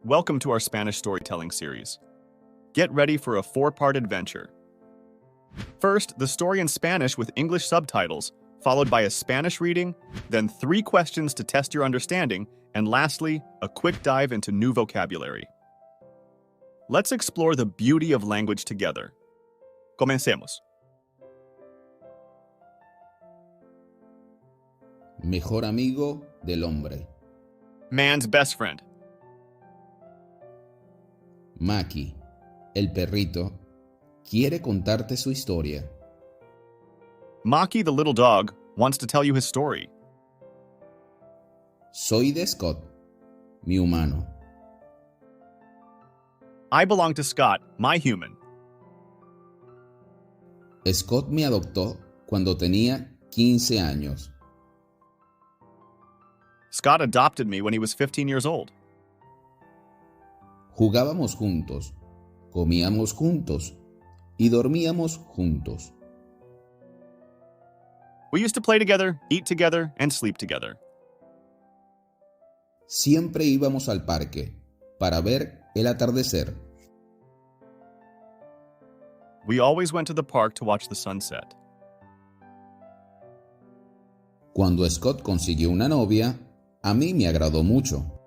Welcome to our Spanish storytelling series. Get ready for a 4-part adventure. First, the story in Spanish with English subtitles, followed by a Spanish reading, then 3 questions to test your understanding, and lastly, a quick dive into new vocabulary. Let's explore the beauty of language together. Comencemos. Mejor amigo del hombre. Man's best friend. Maki, el perrito, quiere contarte su historia. Maki, the little dog, wants to tell you his story. Soy de Scott, mi humano. I belong to Scott, my human. Scott me adoptó cuando tenía 15 años. Scott adopted me when he was 15 years old. Jugábamos juntos, comíamos juntos y dormíamos juntos. We used to play together, eat together, and sleep together. Siempre íbamos al parque para ver el atardecer. We always went to the park to watch the sunset. Cuando Scott consiguió una novia, a mí me agradó mucho.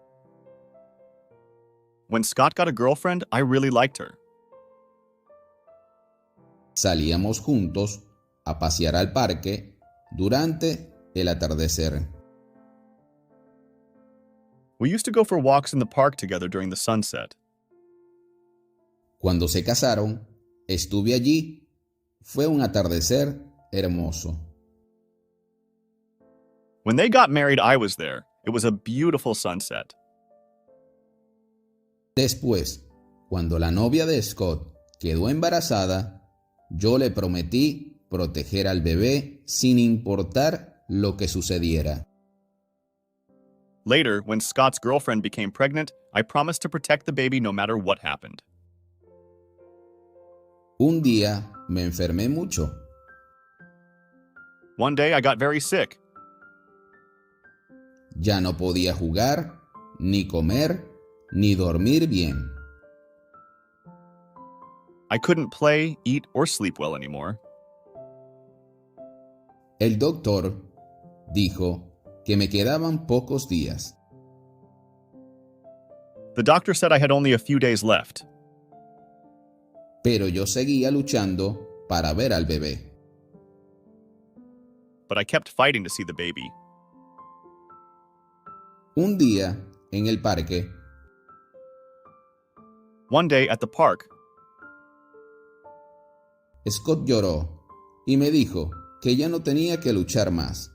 When Scott got a girlfriend, I really liked her. Salíamos juntos a pasear al parque durante el atardecer. We used to go for walks in the park together during the sunset. Cuando se casaron, estuve allí. Fue un atardecer hermoso. When they got married, I was there. It was a beautiful sunset. Después, cuando la novia de Scott quedó embarazada, yo le prometí proteger al bebé sin importar lo que sucediera. Later, when Scott's girlfriend became pregnant, I promised to protect the baby no matter what happened. Un día me enfermé mucho. One day, I got very sick. Ya no podía jugar, ni comer, ni dormir bien. I couldn't play, eat, or sleep well anymore. El doctor dijo que me quedaban pocos días. The doctor said I had only a few days left. Pero yo seguía luchando para ver al bebé. But I kept fighting to see the baby. Un día, en el parque, One day at the park, Scott lloró y me dijo que ya no tenía que luchar más.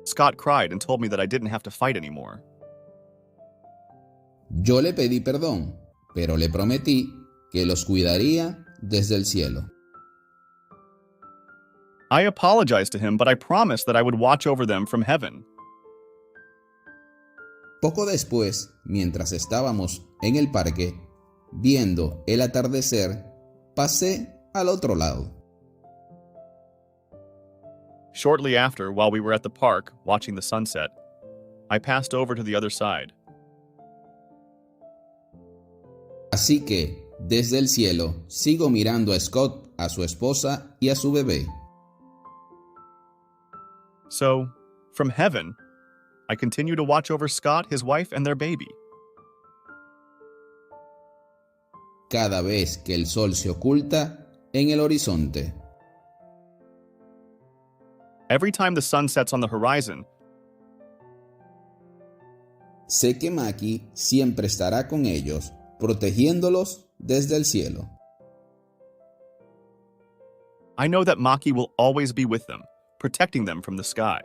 Scott cried and told me that I didn't have to fight anymore. Yo le pedí perdón, pero le prometí que los cuidaría desde el cielo. I apologized to him, but I promised that I would watch over them from heaven. Poco después, mientras estábamos en el parque, viendo el atardecer, pasé al otro lado. Shortly after, while we were at the park watching the sunset, I passed over to the other side. Así que, desde el cielo, sigo mirando a Scott, a su esposa y a su bebé. So, from heaven, I continue to watch over Scott, his wife, and their baby. Cada vez que el sol se oculta en el horizonte. Every time the sun sets on the horizon, Sé que Maki siempre estará con ellos, protegiéndolos desde el cielo. I know that Maki will always be with them, protecting them from the sky.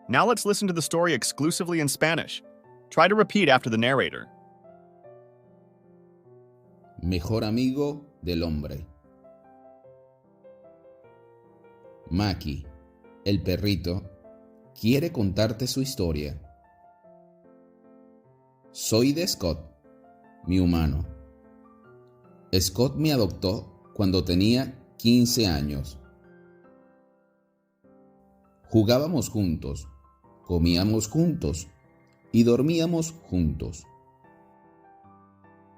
Now let's listen to the story exclusively in Spanish. Try to repeat after the narrator. Mejor amigo del hombre. Maki, el perrito, quiere contarte su historia. Soy de Scott, mi humano. Scott me adoptó cuando tenía 15 años. Jugábamos juntos, comíamos juntos y dormíamos juntos.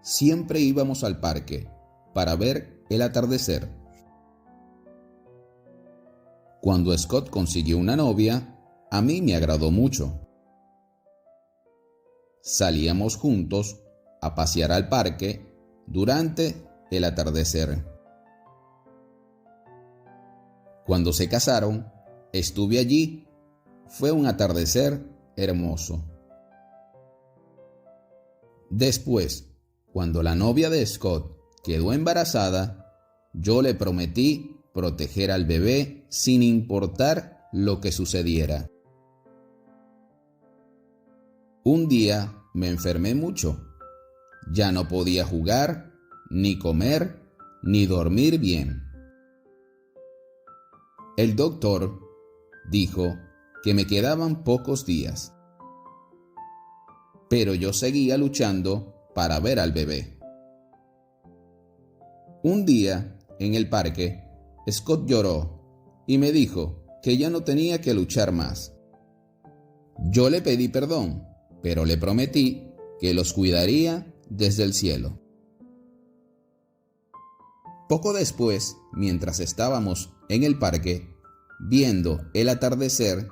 Siempre íbamos al parque para ver el atardecer. Cuando Scott consiguió una novia, a mí me agradó mucho. Salíamos juntos a pasear al parque durante el atardecer. Cuando se casaron, estuve allí. Fue un atardecer hermoso. Después, cuando la novia de Scott quedó embarazada, yo le prometí proteger al bebé sin importar lo que sucediera. Un día me enfermé mucho. Ya no podía jugar, ni comer, ni dormir bien. El doctor dijo que me quedaban pocos días, pero yo seguía luchando para ver al bebé. Un día, en el parque, Scott lloró y me dijo que ya no tenía que luchar más. Yo le pedí perdón, pero le prometí que los cuidaría desde el cielo. Poco después, mientras estábamos en el parque, viendo el atardecer,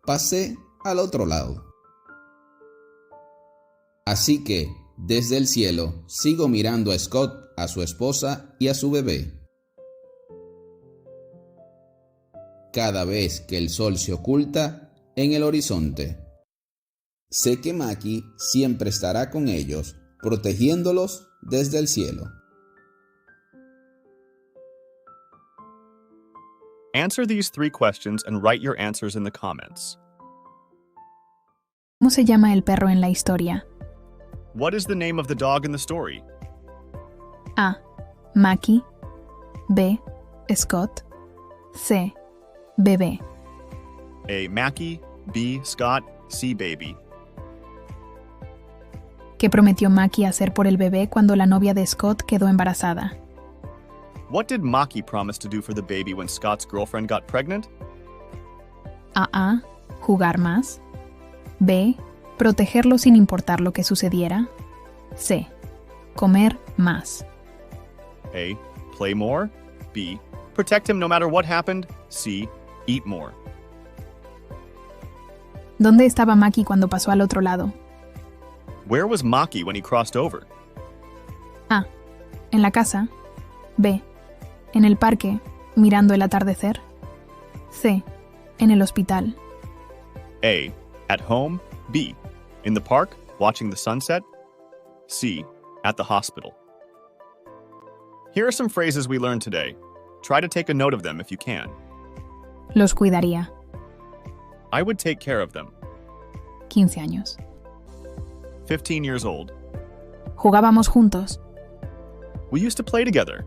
pasé al otro lado. Así que, desde el cielo, sigo mirando a Scott, a su esposa y a su bebé. Cada vez que el sol se oculta en el horizonte, sé que Maki siempre estará con ellos, protegiéndolos desde el cielo. Answer these 3 questions and write your answers in the comments. ¿Cómo se llama el perro en la historia? What is the name of the dog in the story? A. Maki. B. Scott. C. Bebé. A. Maki. B. Scott. C. Baby. ¿Qué prometió Maki hacer por el bebé cuando la novia de Scott quedó embarazada? What did Maki promise to do for the baby when Scott's girlfriend got pregnant? A. Jugar más. B. Protegerlo sin importar lo que sucediera. C. Comer más. A. Play more. B. Protect him no matter what happened. C. Eat more. ¿Dónde estaba Maki cuando pasó al otro lado? Where was Maki when he crossed over? A. En la casa. B. En el parque, mirando el atardecer. C. En el hospital. A. At home. B. In the park, watching the sunset. C. At the hospital. Here are some phrases we learned today. Try to take a note of them if you can. Los cuidaría. I would take care of them. 15 años. 15 years old. Jugábamos juntos. We used to play together.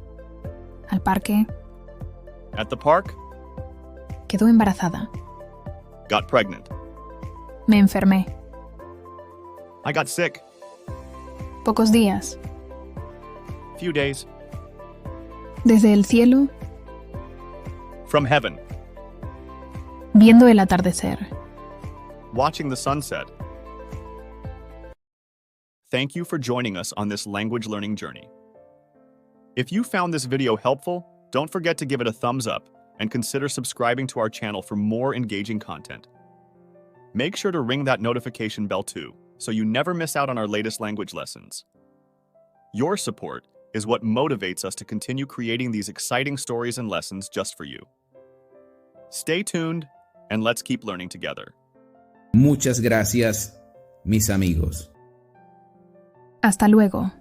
Al parque. At the park. Quedó embarazada. Got pregnant. Me enfermé. I got sick. Pocos días. Few days. Desde el cielo, From heaven. viendo el atardecer. Watching the sunset. Thank you for joining us on this language learning journey. If you found this video helpful, don't forget to give it a thumbs up and consider subscribing to our channel for more engaging content. Make sure to ring that notification bell too, so you never miss out on our latest language lessons. Your support is what motivates us to continue creating these exciting stories and lessons just for you. Stay tuned, and let's keep learning together. Muchas gracias, mis amigos. Hasta luego.